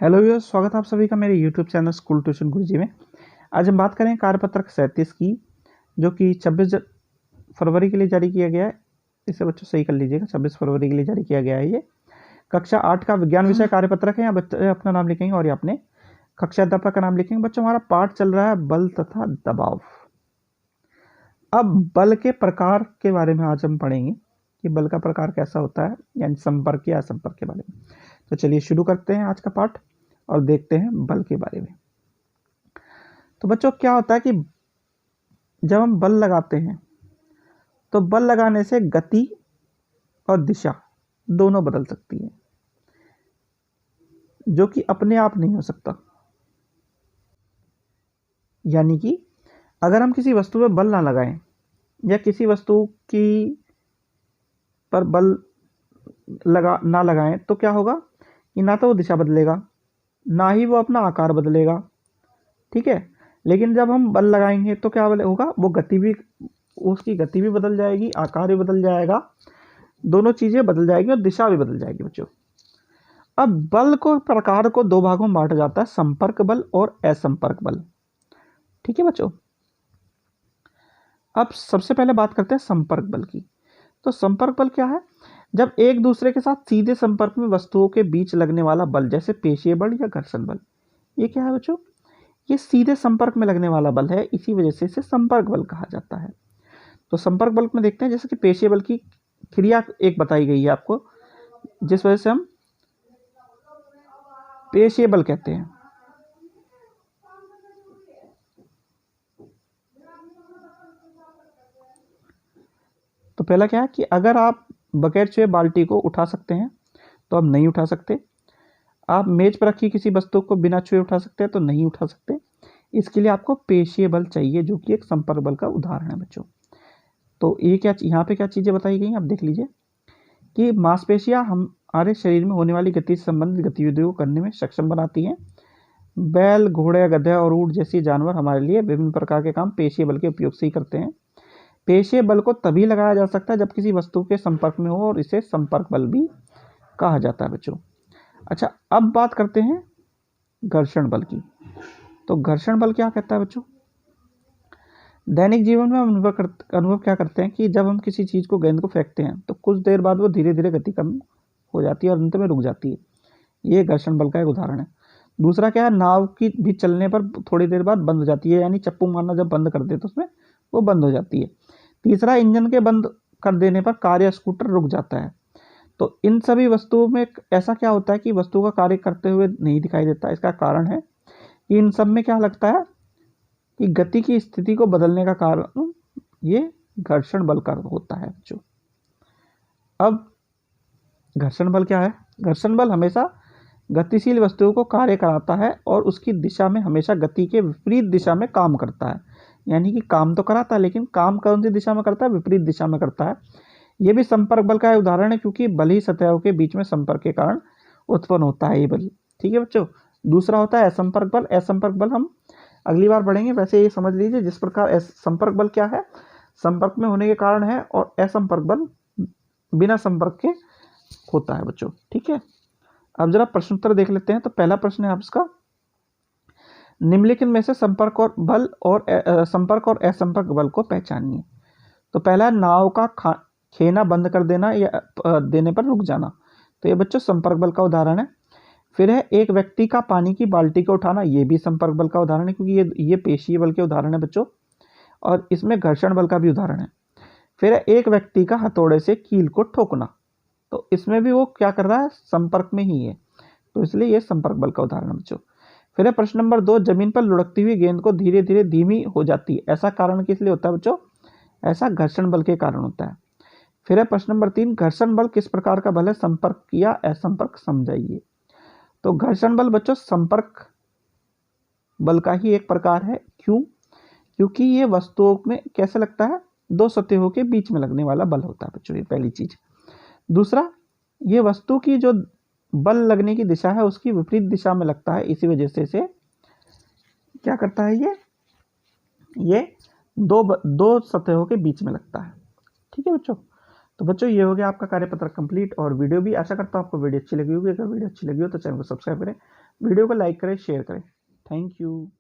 Hello viewers, स्वागत है आप सभी का मेरे यूट्यूब चैनल स्कूल ट्यूशन गुरुजी में। आज हम बात करें कार्यपत्रक 37 की, जो कि 26 फरवरी के लिए जारी किया गया है। इसे बच्चों सही कर लीजिएगा, 26 फरवरी के लिए जारी किया गया है। ये कक्षा 8 का विज्ञान विषय कार्यपत्रक है। यहाँ बच्चे अपना नाम लिखेंगे और ये अपने कक्षा अध्यापक का नाम लिखेंगे। बच्चों, हमारा पाठ चल रहा है बल तथा दबाव। अब बल के प्रकार के बारे में आज हम पढ़ेंगे कि बल का प्रकार कैसा होता है, यानी संपर्क या असंपर्क के बारे में। तो चलिए शुरू करते हैं आज का पाठ और देखते हैं बल के बारे में। तो बच्चों, क्या होता है कि जब हम बल लगाते हैं तो बल लगाने से गति और दिशा दोनों बदल सकती है, जो कि अपने आप नहीं हो सकता। यानी कि अगर हम किसी वस्तु पर बल ना लगाएं या किसी वस्तु की पर बल ना लगाएं तो क्या होगा कि ना तो वो दिशा बदलेगा, ना ही वो अपना आकार बदलेगा। ठीक है, लेकिन जब हम बल लगाएंगे तो क्या होगा, वो गति भी, उसकी गति भी बदल जाएगी, आकार भी बदल जाएगा, दोनों चीजें बदल जाएगी और दिशा भी बदल जाएगी बच्चों। अब बल को प्रकार को दो भागों में बांटा जाता है, संपर्क बल और असंपर्क बल। ठीक है बच्चों, अब सबसे पहले बात करते हैं संपर्क बल की। तो संपर्क बल क्या है? जब एक दूसरे के साथ सीधे संपर्क में वस्तुओं के बीच लगने वाला बल, जैसे पेशीय बल या घर्षण बल। ये क्या है बच्चों? ये सीधे संपर्क में लगने वाला बल है, इसी वजह से इसे संपर्क बल कहा जाता है। तो संपर्क बल में देखते हैं, जैसे कि पेशीय बल की क्रिया एक बताई गई है आपको, जिस वजह से हम पेशीय बल कहते हैं। तो पहला क्या है कि अगर आप बगैर छुए बाल्टी को उठा सकते हैं तो आप नहीं उठा सकते। आप मेज पर रखी किसी वस्तु को बिना छुए उठा सकते हैं तो नहीं उठा सकते। इसके लिए आपको पेशीय बल चाहिए, जो कि एक संपर्क बल का उदाहरण है बच्चों। तो ये क्या, यहाँ पे क्या चीजें बताई गई हैं आप देख लीजिए कि मांसपेशियां हमारे शरीर में होने वाली गति से संबंधित गतिविधियों को करने में सक्षम बनाती हैं। बैल, घोड़े, गधा और ऊंट जैसे जानवर हमारे लिए विभिन्न प्रकार के काम पेशीय बल के उपयोग से ही करते हैं। पेशीय बल को तभी लगाया जा सकता है जब किसी वस्तु के संपर्क में हो, और इसे संपर्क बल भी कहा जाता है बच्चों। अच्छा, अब बात करते हैं घर्षण बल की। तो घर्षण बल क्या कहता है बच्चों? दैनिक जीवन में हम अनुभव क्या करते हैं कि जब हम किसी चीज को, गेंद को फेंकते हैं तो कुछ देर बाद वो धीरे धीरे गति कम हो जाती है और अंत में रुक जाती है। ये घर्षण बल का एक उदाहरण है। दूसरा क्या है, नाव की भी चलने पर थोड़ी देर बाद बंद हो जाती है, यानी चप्पू मारना जब बंद कर दे तो उसमें वो बंद हो जाती है। तीसरा, इंजन के बंद कर देने पर कार या स्कूटर रुक जाता है। तो इन सभी वस्तुओं में ऐसा क्या होता है कि वस्तु का कार्य करते हुए नहीं दिखाई देता। इसका कारण है कि इन सब में क्या लगता है कि गति की स्थिति को बदलने का कारण ये घर्षण बल का होता है बच्चों। अब घर्षण बल क्या है? घर्षण बल हमेशा गतिशील वस्तुओं को कार्य कराता है और उसकी दिशा में हमेशा गति के विपरीत दिशा में काम करता है। यानी कि काम तो कराता है, लेकिन काम कौन सी दिशा में करता है? विपरीत दिशा में करता है। यह भी संपर्क बल का उदाहरण है, क्योंकि बल ही सतहों के बीच में संपर्क के कारण उत्पन्न होता है ये बल। ठीक है बच्चों। दूसरा होता है असंपर्क बल। असंपर्क बल हम अगली बार पढ़ेंगे। वैसे ये समझ लीजिए, जिस प्रकार संपर्क बल क्या है, संपर्क में होने के कारण है, और असंपर्क बल बिना संपर्क के होता है बच्चों। ठीक है, अब जरा प्रश्न उत्तर देख लेते हैं। तो पहला प्रश्न है आपका, निम्नलिखित में से संपर्क और बल और संपर्क और असंपर्क बल को पहचानिए। तो पहला, नाव का खेना बंद कर देना या देने पर रुक जाना। तो ये बच्चों संपर्क बल का उदाहरण है। फिर है, एक व्यक्ति का पानी की बाल्टी को उठाना। ये भी संपर्क बल का उदाहरण है, क्योंकि ये पेशीय बल के उदाहरण है बच्चों, और इसमें घर्षण बल का भी उदाहरण है। फिर है, एक व्यक्ति का हथौड़े से कील को ठोकना। तो इसमें भी वो क्या कर रहा है? संपर्क में ही है, तो इसलिए ये संपर्क बल का उदाहरण है बच्चों। फिर है प्रश्न नंबर 2, जमीन पर लुढ़कती हुई गेंद को धीरे धीरे धीमी हो जाती है। ऐसा कारण किस लिए होता है बच्चों? ऐसा घर्षण बल के कारण होता है। फिर है प्रश्न नंबर 3, घर्षण बल किस प्रकार का बल है? संपर्क या असंपर्क, समझाइए। तो घर्षण बल बच्चों संपर्क बल का ही एक प्रकार है। क्यों? क्योंकि ये वस्तुओं में कैसे लगता है? दो सतहों के बीच में लगने वाला बल होता है बच्चों, ये पहली चीज। दूसरा, ये वस्तु की जो बल लगने की दिशा है उसकी विपरीत दिशा में लगता है, इसी वजह से इसे क्या करता है, ये दो सतहों के बीच में लगता है। ठीक है बच्चों। तो बच्चों, ये हो गया आपका कार्यपत्र कंप्लीट, और वीडियो भी, आशा करता हूँ आपको वीडियो अच्छी लगी होगी। अगर वीडियो अच्छी लगी हो तो चैनल को सब्सक्राइब करें, वीडियो को लाइक करें, शेयर करें। Thank you.